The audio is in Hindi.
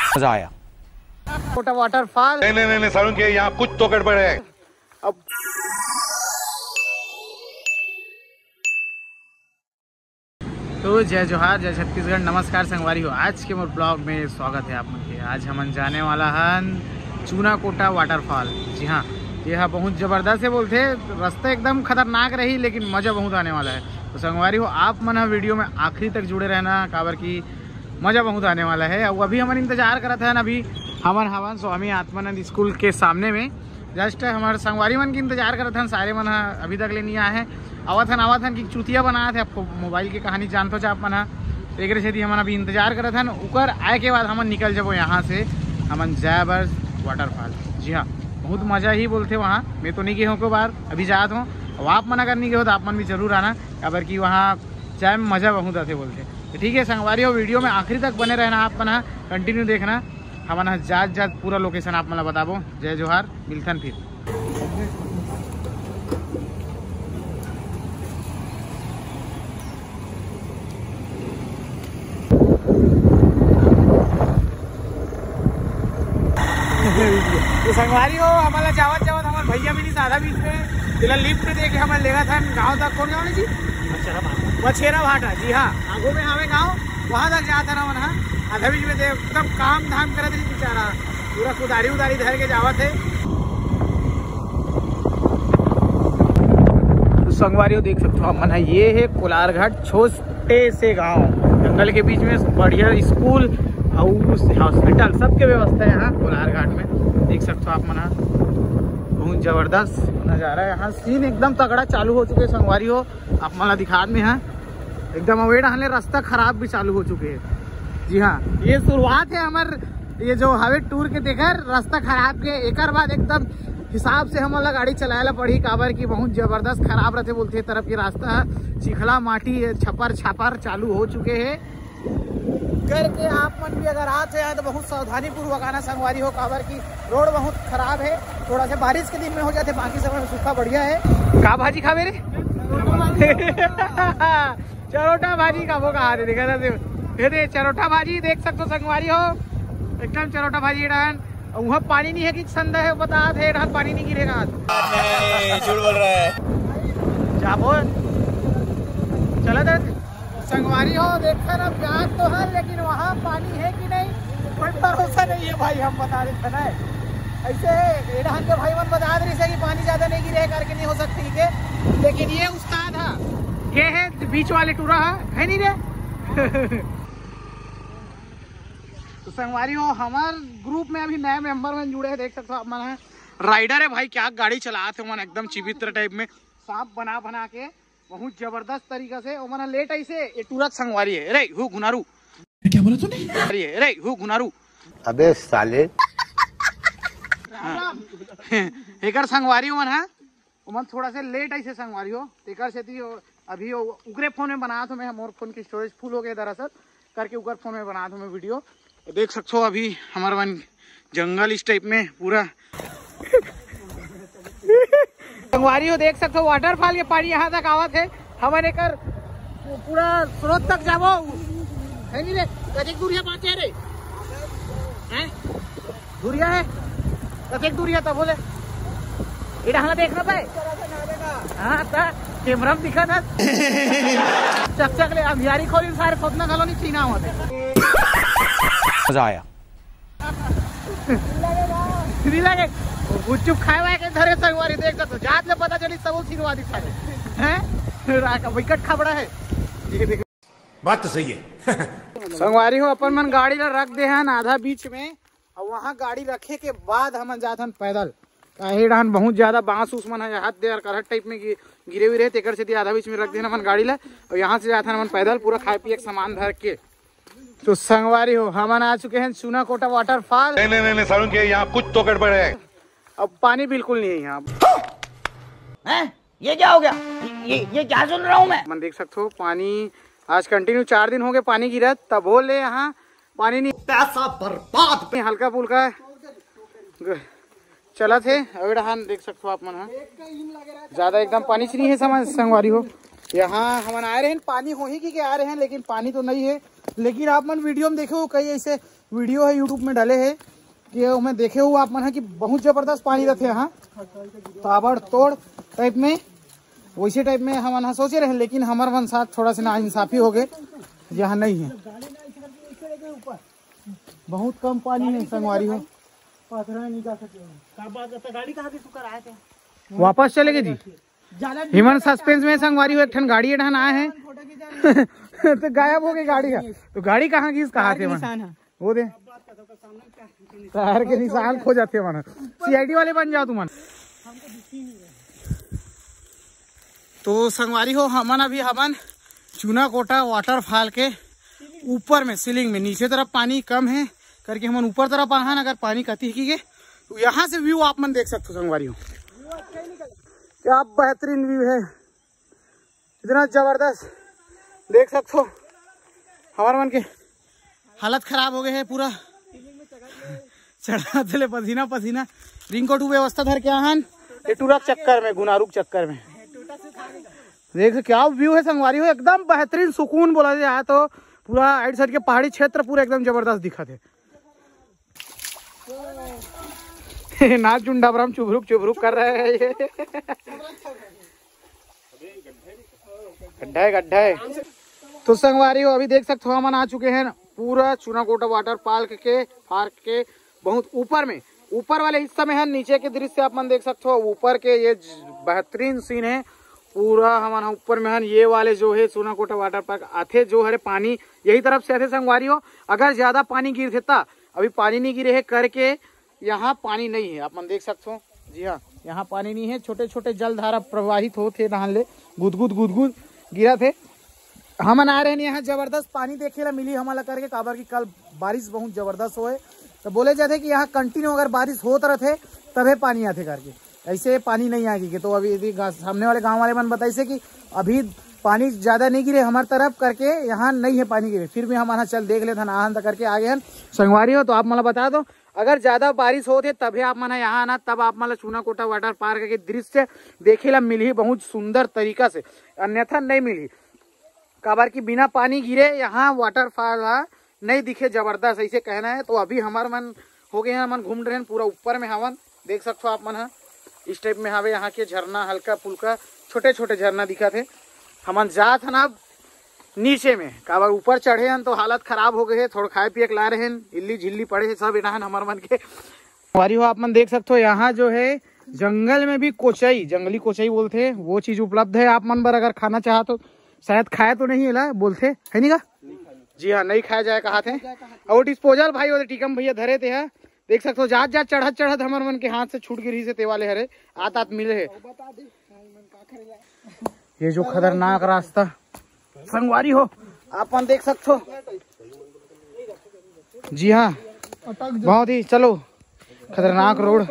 मजा आया। छोटा वाटरफॉल। नहीं सारुण के यहाँ कुछ तो गड़बड़ है। अब तो जय जोहार, जय छत्तीसगढ़, नमस्कार संगवारी हो। आज के मोर ब्लॉग में स्वागत है आप मन के। आज हम जाने वाला हन चूनाकोटा वाटरफॉल। जी हाँ, यह बहुत ज़बरदस्त है बोलते। रास्ता एकदम खतरनाक रही लेकिन मज़ा बहुत आने वाला है। तो संगवारी हो आप मन वीडियो में आखिरी तक जुड़े रहना, काबर की मज़ा बहुत आने वाला है। और अभी हमन इंतजार करत हैं। अभी हमन हवन स्वामी आत्मानंद स्कूल के सामने में जस्ट हमारे संगवारी मन की इंतजार करत हैं। सारे मन अभी तक ले नहीं आए हैं। आवत हन कि चुतिया बना थे। आपको मोबाइल की कहानी जानते हो आप मन। तो एक से हमन अभी इंतजार करत हैं। उकर आए के बाद हमन निकल जाबो यहाँ से। हमन जयबर वाटरफॉल। जी हाँ, बहुत मज़ा ही बोलते वहाँ। मैं तो नहीं गए हूँ को बार, अभी जात हूँ। और आप मन अगर नहीं गए हो तो आप मन भी जरूर आना, काबर की वहाँ चाय में मज़ा बहुत आते बोलते। तो ठीक है संगवारी हो, वीडियो में आखिरी तक बने रहना। आप मन कंटिन्यू देखना। हमन जात पूरा लोकेशन आप मन बताबो। जय जोहार, मिलथन फिर। तो संगवारी हो हमारा जावत हमारे भैया मिली आधा बीच में जिला लिफ्ट दे के हमारे लेगा था गाँव तक। कौन गाँव जी? मछेरा भाटा। जी हाँ, आगो में हमें गाँव वहाँ तक जाता ना मन। आधा बीच में एकदम काम धाम करे थे बेचारा, पूरा कुदारी उदारी धर के जावत है। तो संगवारी हो देख सकते हो मन, ये है कोलारघाट। छोटे से गाँव जंगल के बीच में बढ़िया स्कूल और हॉस्पिटल सबके व्यवस्था है यहाँ कोलारघाट में। देख सकते हो आप मना, बहुत जबरदस्त नज़ारा है यहाँ। सीन एकदम तगड़ा चालू हो चुके संगवारी हो। आप मना दिखा में है एकदम अवेड़ हले रास्ता खराब भी चालू हो चुके हैं। जी हाँ, ये शुरुआत है हमारे ये जो हवे टूर के देकर रास्ता खराब के। एक बाद एकदम हिसाब से हमारा गाड़ी चलाएला पड़ी, काबर की बहुत जबरदस्त खराब रहते बोलते। तरफ की रास्ता चिखला माटी छपर छापर चालू हो चुके हैं करके। आप मन भी अगर आते हैं तो बहुत सावधानी पूर्वक आना संगवारी हो, काबर की रोड बहुत खराब है। थोड़ा सा बारिश के दिन में हो जाते, बाकी समय में सूखा बढ़िया है। का भाजी खा मेरे चरोटा भाजी का वो कहा थे देखा था। चरोटा भाजी देख सकते हो संगवारी हो, एकदम चरोटा भाजी डान। वहाँ पानी नहीं है कि संदा है बता थे, पानी नहीं गिरेगा। झूठ बोल रहा है। क्या बोल चला संगवारी हो देखा ना, प्याज तो है लेकिन वहाँ पानी है कि नहीं कोई भरोसा नहीं है भाई। हम बता देते ना ऐसे है एडहान के भाई मन बता रहे थे कि पानी ज्यादा नहीं गिरे करके नहीं हो सकती है। लेकिन ये उस्ताद है, ये है बीच वाले टूरा है नहीं रे। तो संगवारी हो हमारे ग्रुप में अभी नए मेंबर में जुड़े हैं। देख सकते हो आप मन, राइडर है भाई। क्या गाड़ी चलाते हो मन, एकदम चिवित्र टाइप में सांप बना के बहुत जबरदस्त तरीका से। और मना लेट ऐसे ये टूरक संगवारी है। रे हु गुनारू, क्या बोला तूने? अरे रे हु गुनारू, अबे साले। एकर संगवारी मन है मन थोड़ा से लेट ऐसे संगवारी हो। एकर से अभी उकरे फोन में बना था मैं। मोर फोन की स्टोरेज फुल हो गया दरअसल करके उकर फोन में बना था मैं वीडियो। तो देख सकते हो अभी हमारा वन जंगल इस टाइप में पूरा संगवारी हो। देख सकते हो वाटरफॉल के पानी यहाँ तक आवत है। हमारे कर पूरा स्रोत तक जाबो है नहीं रे। कतेक दूरिया बात है रे? हैं दूरिया है कतेक दूरिया तब बोले इधर हाँ देखना पाए। हाँ था कैमरा में दिखा था चक ले अभियारी खोली सारे खोदना घालो नहीं चीना होते। मजा आया। लगे गुच्चुप खाए हुआ के धरे संगवारी देख सकते जात में पता चली सब सिरवा दिखा हैं विकट खबड़ा है। ये देखो बात तो सही है। संगवारी हो अपन मन गाड़ी ला रख दे हन आधा बीच में। और वहाँ गाड़ी रखे के बाद हम जात हन पैदल। डाहन बहुत ज्यादा बांस उस मन है हाथ दे करहट टाइप में गिरे हुए रहे। तेकर से आधा बीच में रख देना मन गाड़ी ला। और यहाँ से जाता मन पैदल पूरा खाए पिए सामान धर के। तो संगवारी हो हमन आ चुके हैं चूनाकोटा वाटरफॉल। नहीं सारुण के यहाँ कुछ तो गड़बड़ है। अब पानी बिल्कुल नहीं है यहाँ। ये क्या हो गया? ये क्या सुन रहा हूँ मैं? मन देख सकते हो पानी आज कंटिन्यू 4 दिन हो गए पानी गिरा। तब बोले यहाँ पानी नहीं, पैसा बर्बाद। हल्का फुल्का चला थे। अवेड़ा देख सकते हो आप मन, ज्यादा एकदम पानी से नहीं है समझ संगवारी हो। यहाँ हम आ रहे हैं, पानी हो ही कि आ रहे हैं, लेकिन पानी तो नहीं है। लेकिन आप मन वीडियो में देखे हो, कई ऐसे वीडियो है यूट्यूब में डाले है कि मैं देखे हो आप मन है कि बहुत जबरदस्त पानी रहते यहाँ, ताबड़ तोड़ टाइप में, वैसे टाइप में हम यहाँ सोचे रहे। लेकिन हमारे मन साथ थोड़ा सा नाइंसाफी हो गए, यहाँ नहीं है, बहुत कम पानी है संगवारी हो। वापस चलेगे जी हिमन सस्पेंस में संगवारी हो। एक ठन गाड़ी एठान आए हैं तो गायब हो गई गाड़ी का। तो गाड़ी कहाँ की कहा थे वो दे टायर के निशान खो जाते मन। CID वाले बन जाओ तुम। तो संगवारी हो हमन अभी हमन चूनाकोटा वाटरफॉल के ऊपर में सीलिंग में, नीचे तरफ पानी कम है करके हम ऊपर तरफ आहान। अगर पानी कती है तो यहाँ से व्यू आप मन देख सकते हो संगवारी हो, क्या बेहतरीन व्यू है, इतना जबरदस्त देख सकते हो। हमारे मन के हालत खराब हो गए है, पूरा चढ़ा चले पसीना पसीना। रिंग को व्यवस्था धर के आहान ये टूरा चक्कर में, गुनारुक चक्कर में। देख क्या व्यू है संगवारी हो, एकदम बेहतरीन सुकून बोला जाए तो। पूरा आइड साइड के पहाड़ी क्षेत्र पूरा एकदम जबरदस्त दिखा थे। नाच चुंडा पर हम चुभरुक कर रहे हैं। ये गड्ढा है। तो संगवारी हो अभी देख सकते हो हम आ चुके हैं पूरा चूनाकोटा वाटर पार्क के बहुत ऊपर में, ऊपर वाले हिस्सा में है। नीचे के दृश्य आप मन देख सकते हो, ऊपर के ये बेहतरीन सीन है पूरा। हमारा ऊपर में है ये वाले जो है चूनाकोटा वाटर पार्क आते जो है पानी यही तरफ से आते संगवारी हो। अगर ज्यादा पानी गिर देता, अभी पानी नहीं गिरे है करके यहाँ पानी नहीं है, आप मन देख सकते हो। जी हाँ, यहाँ पानी नहीं है, छोटे छोटे जलधारा प्रवाहित होते नहान ले, गुदगुद गिरा थे। हम आ रहे हैं यहाँ जबरदस्त पानी देखे ला मिली हमारा करके, काबर की कल बारिश बहुत जबरदस्त होए तो बोले जाते कि यहाँ कंटिन्यू अगर बारिश होता रहे तभी पानी आते करके, ऐसे पानी नहीं आएगी। तो अभी सामने वाले गांव वाले मन बताइए कि अभी पानी ज्यादा नहीं गिरे हमारे तरफ करके, यहाँ नहीं है पानी गिरे, फिर भी हम यहाँ चल देख लेते नहान करके आगे हैं संगवारी हो। तो आप मतलब बता दो अगर ज्यादा बारिश होते तभी आप मना यहाँ आना, तब आप मतलब चूनाकोटा वाटर पार्क के दृश्य देखे ला मिली बहुत सुंदर तरीका से, अन्यथा नहीं मिली। काबर की बिना पानी गिरे यहाँ वाटरफॉल नहीं दिखे जबरदस्त, ऐसे कहना है। तो अभी हमारे मन हो गए हैं, मन घूम रहे हैं पूरा ऊपर में हवन, देख सकते हो आप मन इस टाइप में हवे। यहाँ के झरना हल्का फुल्का छोटे छोटे झरना दिखा थे। हमन जात हन अब नीचे में, काबर ऊपर चढ़े हैं तो हालत खराब हो गए है, थोड़ा खाए पिए ला रहे हैं, इल्ली झिल्ली पड़े है सब इनाहन हमारे मन के वारी हो। आप मन देख सकते हो यहाँ जो है जंगल में भी कोचई, जंगली कोचई बोलते हैं, वो चीज उपलब्ध है। आप मन बर अगर खाना चाह तो शायद खाए तो नहीं है बोलते है नहीं का? जी हाँ, नहीं खाया जाए कहा थे। और डिस्पोजल भाई वो टीकम भैया धरे थे है, देख सकते हो। जात चढ़त हमारे मन के हाथ से छूट गिरी से ते वाले हरे आत मिले है। ये जो खतरनाक रास्ता संगवारी हो आप देख सकते हो। जी हाँ, बहुत ही चलो खतरनाक रोड।